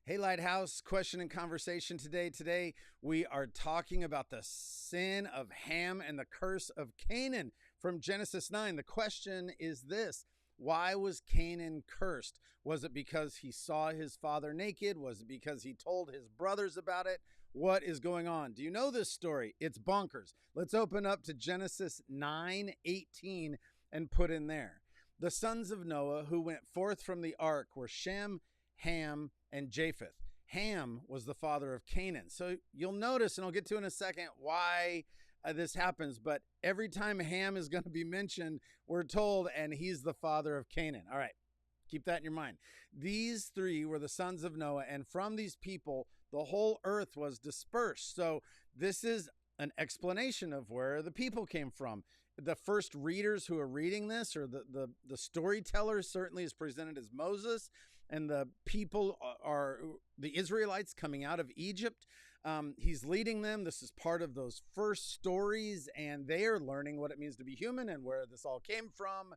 Hey, Lighthouse, question and conversation today. Today, we are talking about the sin of Ham and the curse of Canaan from Genesis 9. The question is this: why was Canaan cursed? Was it because he saw his father naked? Was it because he told his brothers about it? What is going on? Do you know this story? It's bonkers. Let's open up to Genesis 9:18 and put in there. The sons of Noah who went forth from the ark were Shem, Ham, and Japheth. Ham was the father of Canaan. So you'll notice, and I'll get to in a second why this happens, but every time Ham is going to be mentioned, we're told, and he's the father of Canaan. All right, keep that in your mind. These three were the sons of Noah, and from these people, the whole earth was dispersed. So this is an explanation of where the people came from. The first readers who are reading this, or the storytellers, certainly is presented as Moses, and the people are the Israelites coming out of Egypt. He's leading them. This is part of those first stories, and they are learning what it means to be human and where this all came from.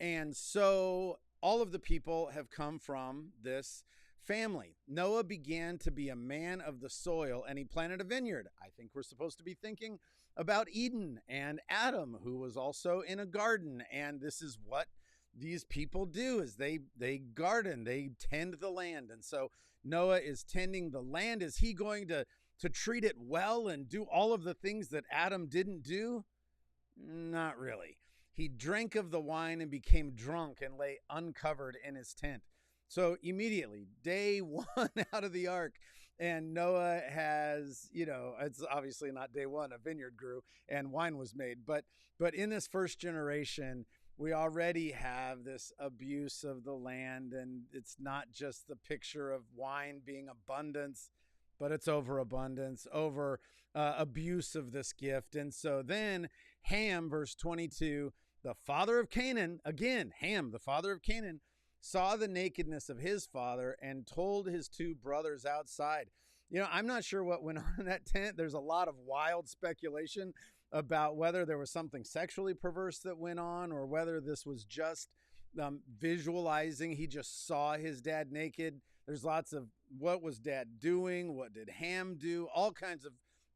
And so all of the people have come from this family. Noah began to be a man of the soil, and he planted a vineyard. I think we're supposed to be thinking about Eden and Adam, who was also in a garden. And this is what these people do: is they garden, they tend the land. And so Noah is tending the land. Is he going to treat it well and do all of the things that Adam didn't do? Not really. He drank of the wine and became drunk and lay uncovered in his tent. So immediately, day one out of the ark, and Noah has, it's obviously not day one, a vineyard grew and wine was made. But in this first generation, we already have this abuse of the land, and it's not just the picture of wine being abundance, but it's overabundance, over abuse of this gift. And so then Ham, verse 22, the father of Canaan, again, Ham, the father of Canaan, saw the nakedness of his father and told his two brothers outside. I'm not sure what went on in that tent. There's a lot of wild speculation about whether there was something sexually perverse that went on, or whether this was just visualizing. He just saw his dad naked. There's lots of what was dad doing? What did Ham do? All kinds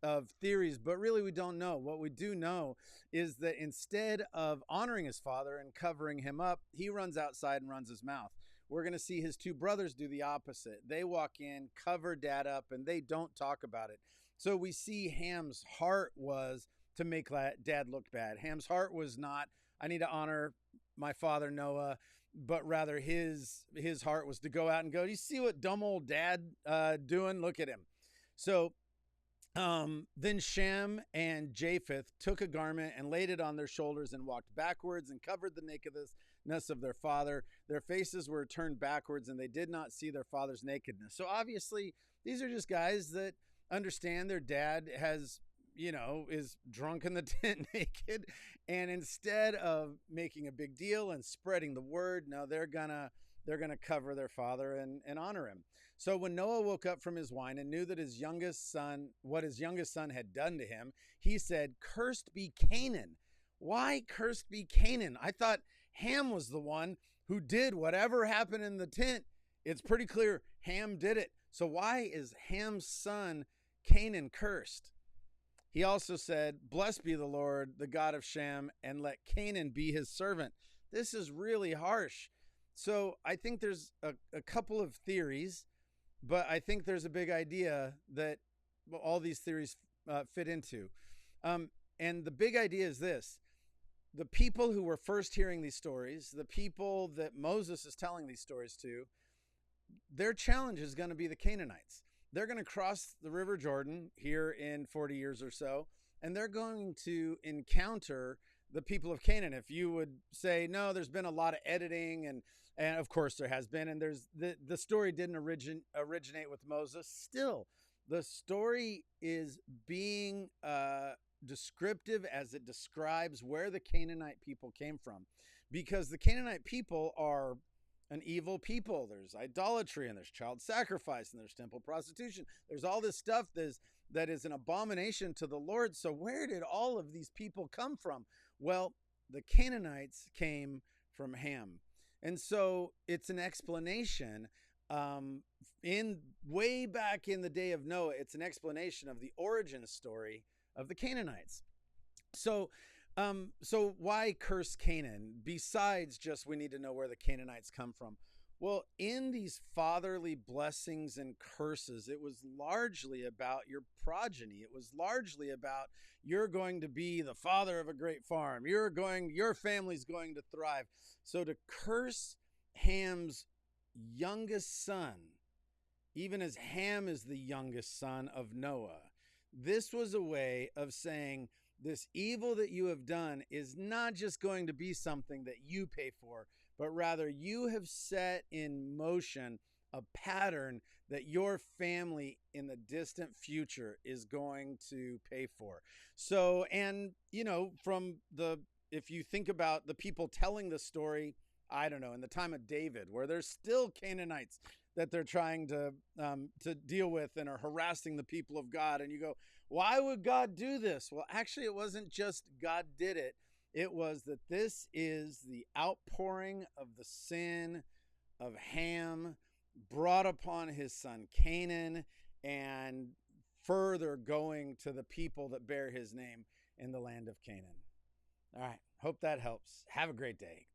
of theories, but really we don't know. What we do know is that instead of honoring his father and covering him up, he runs outside and runs his mouth. We're going to see his two brothers do the opposite. They walk in, cover dad up, and they don't talk about it. So we see Ham's heart was to make dad look bad. Ham's heart was not, I need to honor my father Noah, but rather his heart was to go out and go, you see what dumb old dad doing? Look at him. So then Shem and Japheth took a garment and laid it on their shoulders and walked backwards and covered the nakedness of their father. Their faces were turned backwards and they did not see their father's nakedness. So obviously these are just guys that understand their dad is drunk in the tent naked. And instead of making a big deal and spreading the word, no, they're gonna cover their father and honor him. So when Noah woke up from his wine and knew that what his youngest son had done to him, he said, "Cursed be Canaan." Why cursed be Canaan? I thought Ham was the one who did whatever happened in the tent. It's pretty clear Ham did it. So why is Ham's son Canaan cursed? He also said, "Blessed be the Lord, the God of Shem, and let Canaan be his servant." This is really harsh. So I think there's a couple of theories, but I think there's a big idea that all these theories fit into. And the big idea is this: the people who were first hearing these stories, the people that Moses is telling these stories to, their challenge is going to be the Canaanites. They're going to cross the River Jordan here in 40 years or so, and they're going to encounter the people of Canaan. If you would say, no, there's been a lot of editing, and of course there has been, and there's the story didn't originate with Moses. Still, the story is being descriptive as it describes where the Canaanite people came from, because the Canaanite people are an evil people. There's idolatry, and there's child sacrifice, and there's temple prostitution. There's all this stuff that is an abomination to the Lord. So where did all of these people come from? Well, the Canaanites came from Ham. And so it's an explanation um, in way back in the day of Noah, it's an explanation of the origin story of the Canaanites. So, so why curse Canaan? Besides just we need to know where the Canaanites come from. Well, in these fatherly blessings and curses, it was largely about your progeny. It was largely about you're going to be the father of a great farm. Your family's going to thrive. So to curse Ham's youngest son, even as Ham is the youngest son of Noah, this was a way of saying, this evil that you have done is not just going to be something that you pay for, but rather you have set in motion a pattern that your family in the distant future is going to pay for. So, and if you think about the people telling the story, I don't know, in the time of David, where there's still Canaanites that they're trying to deal with and are harassing the people of God, and you go, why would God do this? Well, actually, it wasn't just God did it. It was that this is the outpouring of the sin of Ham brought upon his son Canaan, and further going to the people that bear his name in the land of Canaan. All right. Hope that helps. Have a great day.